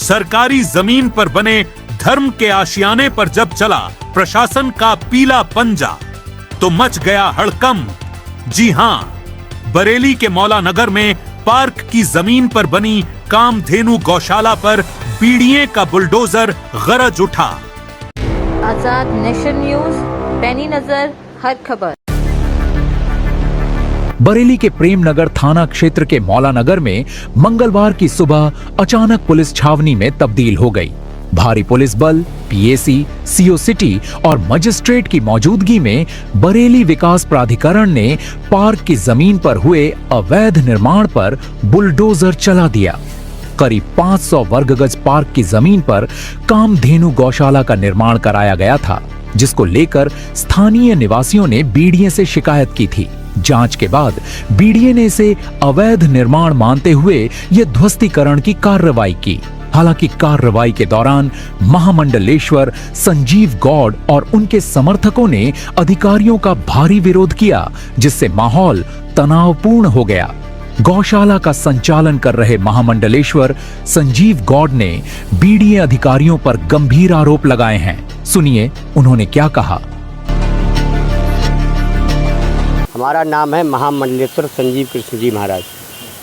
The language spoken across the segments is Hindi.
सरकारी जमीन पर बने धर्म के आशियाने पर जब चला प्रशासन का पीला पंजा तो मच गया हड़कंप। जी हां, बरेली के मौला नगर में पार्क की जमीन पर बनी कामधेनु गौशाला पर बीडीए का बुलडोजर गरज उठा। आजाद नेशन न्यूज, पैनी नजर, हर खबर। बरेली के प्रेमनगर थाना क्षेत्र के मौला नगर में मंगलवार की सुबह अचानक पुलिस छावनी में तब्दील हो गई। भारी पुलिस बल, पीएसी, सीओ सिटी और मजिस्ट्रेट की मौजूदगी में बरेली विकास प्राधिकरण ने पार्क की जमीन पर हुए अवैध निर्माण पर बुलडोजर चला दिया। करीब 500 वर्ग गज पार्क की जमीन पर कामधेनु गौशाला का निर्माण कराया गया था, जिसको लेकर स्थानीय निवासियों ने बीडीए से शिकायत की थी। जांच के बाद बीडीए ने इसे अवैध निर्माण मानते हुए यह ध्वस्तीकरण की कार्रवाई की। हालांकि कार्रवाई के दौरान महामंडलेश्वर संजीव गौड़ और उनके समर्थकों ने अधिकारियों का भारी विरोध किया, जिससे माहौल तनावपूर्ण हो गया। गौशाला का संचालन कर रहे महामंडलेश्वर संजीव गौड़ ने बीडीए अधिकारियों पर गंभीर आरोप लगाए हैं। सुनिए उन्होंने क्या कहा। हमारा नाम है महामंडलेश्वर संजीव कृष्ण जी महाराज।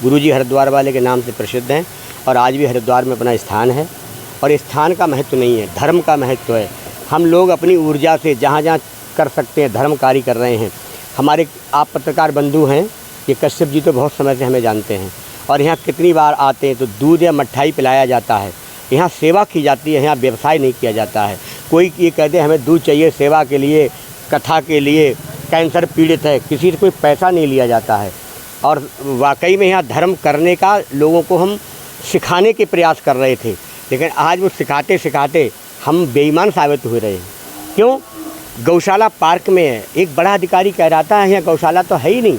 गुरुजी हरिद्वार वाले के नाम से प्रसिद्ध हैं और आज भी हरिद्वार में अपना स्थान है। और स्थान का महत्व नहीं है, धर्म का महत्व है। हम लोग अपनी ऊर्जा से जहाँ जहाँ कर सकते हैं धर्म कार्य कर रहे हैं। हमारे आप पत्रकार बंधु हैं, ये कश्यप जी तो बहुत समय से हमें जानते हैं और यहाँ कितनी बार आते हैं तो दूध या मट्ठाई पिलाया जाता है। यहाँ सेवा की जाती है, यहाँ व्यवसाय नहीं किया जाता है। कोई ये कहते हैं हमें दूध चाहिए सेवा के लिए, कथा के लिए, कैंसर पीड़ित है, किसी से कोई पैसा नहीं लिया जाता है। और वाकई में यहाँ धर्म करने का लोगों को हम सिखाने के प्रयास कर रहे थे, लेकिन आज वो सिखाते सिखाते हम बेईमान साबित हो रहे हैं। क्यों? गौशाला पार्क में है। एक बड़ा अधिकारी कह रहा था यहाँ गौशाला तो है ही नहीं।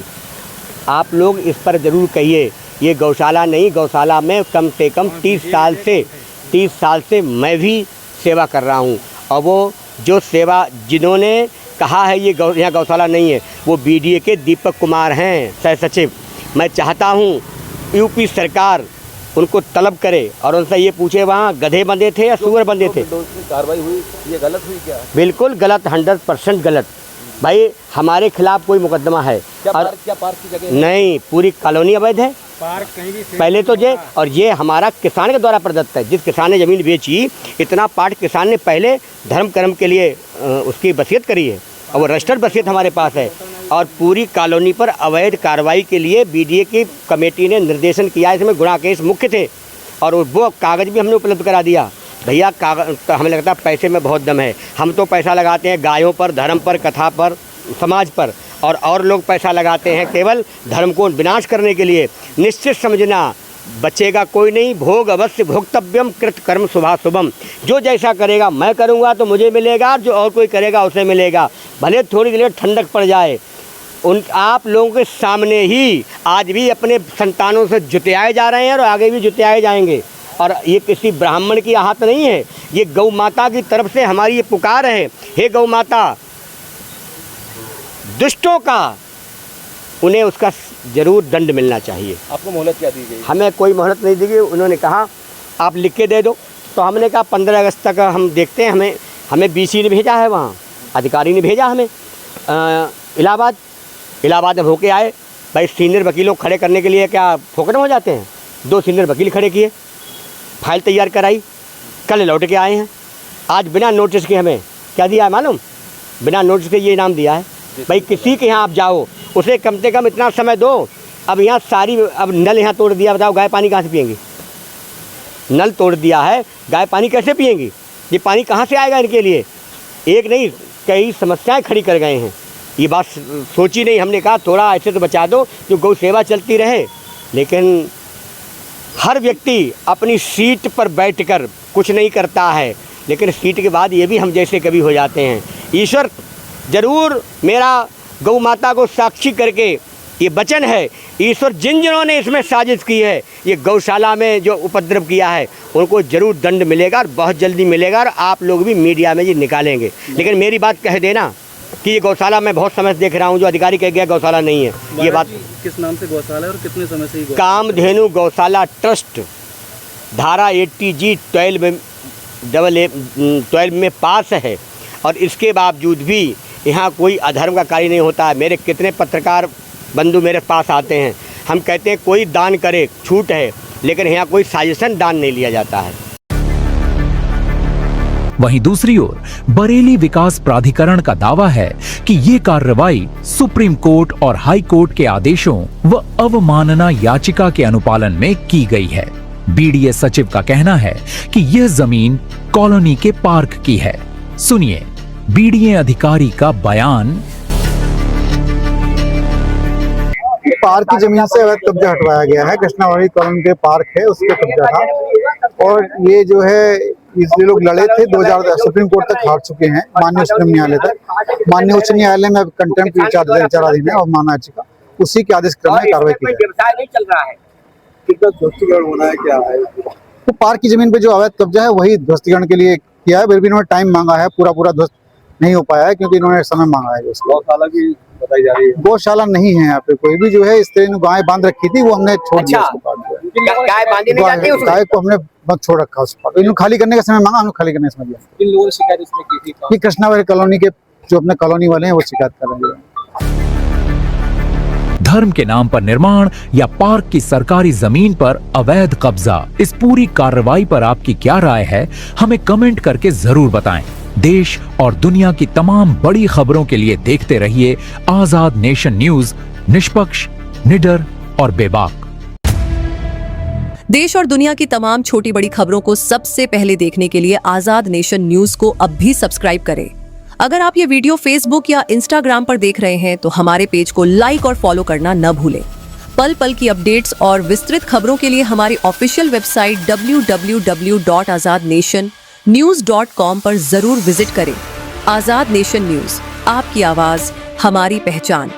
आप लोग इस पर ज़रूर कहिए ये गौशाला नहीं, गौशाला में कम से कम 30 साल से मैं भी सेवा कर रहा हूँ। और वो जो सेवा जिन्होंने कहा है ये यहाँ गौशाला नहीं है, वो बीडीए के दीपक कुमार हैं, सह सचिव। मैं चाहता हूँ यूपी सरकार उनको तलब करे और उनसे ये पूछे वहाँ गधे बंधे थे या सूअर बंधे थे। कार्रवाई हुई, ये गलत हुई क्या? बिल्कुल गलत, 100% गलत। भाई हमारे खिलाफ कोई मुकदमा है क्या पार्क की जगह नहीं, पूरी कॉलोनी अवैध है। पार्क कहीं भी पहले तो ये, और ये हमारा किसान के द्वारा प्रदत्त है। जिस किसान ने ज़मीन बेची, इतना पार्ट किसान ने पहले धर्म कर्म के लिए उसकी वसीयत करी है और वो रजिस्टर्ड वसीयत हमारे पास है। और पूरी कॉलोनी पर अवैध कार्रवाई के लिए बीडीए की कमेटी ने निर्देशन किया। इसमें गुणा केस मुख्य थे और वो कागज़ भी हमने उपलब्ध करा दिया। भैया कागज तो हमें लगता है पैसे में बहुत दम है। हम तो पैसा लगाते हैं गायों पर, धर्म पर, कथा पर, समाज पर, और लोग पैसा लगाते हैं केवल धर्म को विनाश करने के लिए। निश्चित समझना, बचेगा कोई नहीं। भोग अवश्य भोक्तव्यम, कृत कर्म शुभाशुभम। जो जैसा करेगा मैं करूँगा तो मुझे मिलेगा, जो और कोई करेगा उसे मिलेगा। भले थोड़ी देर ठंडक पड़ जाए। आप लोगों के सामने ही आज भी अपने संतानों से जुतियाए जा रहे हैं और आगे भी जुतियाए जाएंगे। और ये किसी ब्राह्मण की आहत नहीं है, ये गौ माता की तरफ से हमारी ये पुकार है। हे गौ माता, दुष्टों का उन्हें उसका ज़रूर दंड मिलना चाहिए। आपको मोहलत क्या दी गई? हमें कोई मोहलत नहीं दी गई। उन्होंने कहा आप लिख के दे दो, तो हमने कहा 15 अगस्त तक हम देखते हैं। हमें बीसी ने भेजा है, वहाँ अधिकारी ने भेजा हमें इलाहाबाद में होके आए। भाई सीनियर वकीलों खड़े करने के लिए क्या फोकट हो जाते हैं? 2 सीनियर वकील खड़े किए, फाइल तैयार कराई, कल लौट के आए हैं। आज बिना नोटिस के हमें क्या दिया है मालूम? बिना नोटिस के ये इनाम दिया है। भाई किसी के यहाँ आप जाओ, उसे कम से कम इतना समय दो। अब यहाँ अब नल यहाँ तोड़ दिया, बताओ गाय पानी कहाँ से पिएंगी? नल तोड़ दिया है, गाय पानी कैसे पिएंगी? ये पानी कहाँ से आएगा इनके लिए? एक नहीं कई समस्याएं खड़ी कर गए हैं। ये बात सोची नहीं। हमने कहा थोड़ा ऐसे तो बचा दो जो गौ सेवा चलती रहे, लेकिन हर व्यक्ति अपनी सीट पर बैठकर कुछ नहीं करता है, लेकिन सीट के बाद ये भी हम जैसे कभी हो जाते हैं। ईश्वर ज़रूर, मेरा गौ माता को साक्षी करके ये वचन है, ईश्वर जिन्होंने इसमें साजिश की है, ये गौशाला में जो उपद्रव किया है, उनको ज़रूर दंड मिलेगा और बहुत जल्दी मिलेगा। और आप लोग भी मीडिया में ये निकालेंगे। लेकिन मेरी बात कह देना कि ये गौशाला मैं बहुत समय से देख रहा हूँ, जो अधिकारी कह गया गौशाला नहीं है। ये बात किस नाम से गौशाला है और कितने समय से? कामधेनु गौशाला ट्रस्ट धारा 80G 12 में पास है और इसके बावजूद भी यहाँ कोई अधर्म का कार्य नहीं होता है। मेरे कितने पत्रकार बंधु मेरे पास आते हैं, हम कहते हैं कोई दान करे, छूट है, लेकिन यहाँ कोई साजिशन दान नहीं लिया जाता है। वहीं दूसरी ओर बरेली विकास प्राधिकरण का दावा है कि ये कार्रवाई सुप्रीम कोर्ट और हाई कोर्ट के आदेशों व अवमानना याचिका के अनुपालन में की गई है। बीडीए सचिव का कहना है कि यह जमीन कॉलोनी के पार्क की है। सुनिए बीडीए अधिकारी का बयान। पार्क की जमीन से अवैध कब्जा हटवाया गया है। कृष्णावाड़ी कॉलोनी के पार्क है, उसके कब्जा था और ये जो है इसलिए लोग लड़े थे। 2000 सुप्रीम कोर्ट तक हार चुके हैं, माननीय उच्च न्यायालय तक। माननीय उच्च न्यायालय में कंटेम्प्ट विचाराधीन है और माना याचिका, उसी के आदेश क्रम में कार्रवाई की है। कितना ध्वस्तीकरण होना है, क्या है? तो पार्क की जमीन पे जो अवैध कब्जा है वही ध्वस्तीकरण के लिए किया है। फिर भी इन्होंने टाइम मांगा है, पूरा ध्वस्त नहीं हो पाया है क्योंकि इन्होंने समय मांगा है। गौशाला की बताई जा रही है। गौशाला नहीं है यहाँ पे कोई भी। जो है इस तरह गाय बांध रखी थी, वो हमने छोड़ दिया। गाय बांधी नहीं जाती उसमें? गाय को हमने बंद छोड़ रखा उस पर। इन्होंने खाली करने का समय मांगा, हमने खाली करने का समय दिया। किन लोगों ने शिकायत इसमें की थी? कि कृष्णावाड़ी कॉलोनी के जो अपने कॉलोनी वाले हैं वो शिकायत कर रहे हैं। धर्म के नाम पर निर्माण या पार्क की सरकारी जमीन पर अवैध कब्जा, इस पूरी कार्रवाई पर आपकी क्या राय है, हमें कमेंट करके जरूर बताएं। देश और दुनिया की तमाम बड़ी खबरों के लिए देखते रहिए आजाद नेशन न्यूज, निष्पक्ष, निडर और बेबाक। देश और दुनिया की तमाम छोटी बड़ी खबरों को सबसे पहले देखने के लिए आजाद नेशन न्यूज को अब भी सब्सक्राइब करें। अगर आप ये वीडियो फेसबुक या इंस्टाग्राम पर देख रहे हैं तो हमारे पेज को लाइक और फॉलो करना न भूलें। पल पल की अपडेट्स और विस्तृत खबरों के लिए हमारी ऑफिशियल वेबसाइट www.azadnationnews.com पर जरूर विजिट करें। आजाद नेशन न्यूज, आपकी आवाज हमारी पहचान।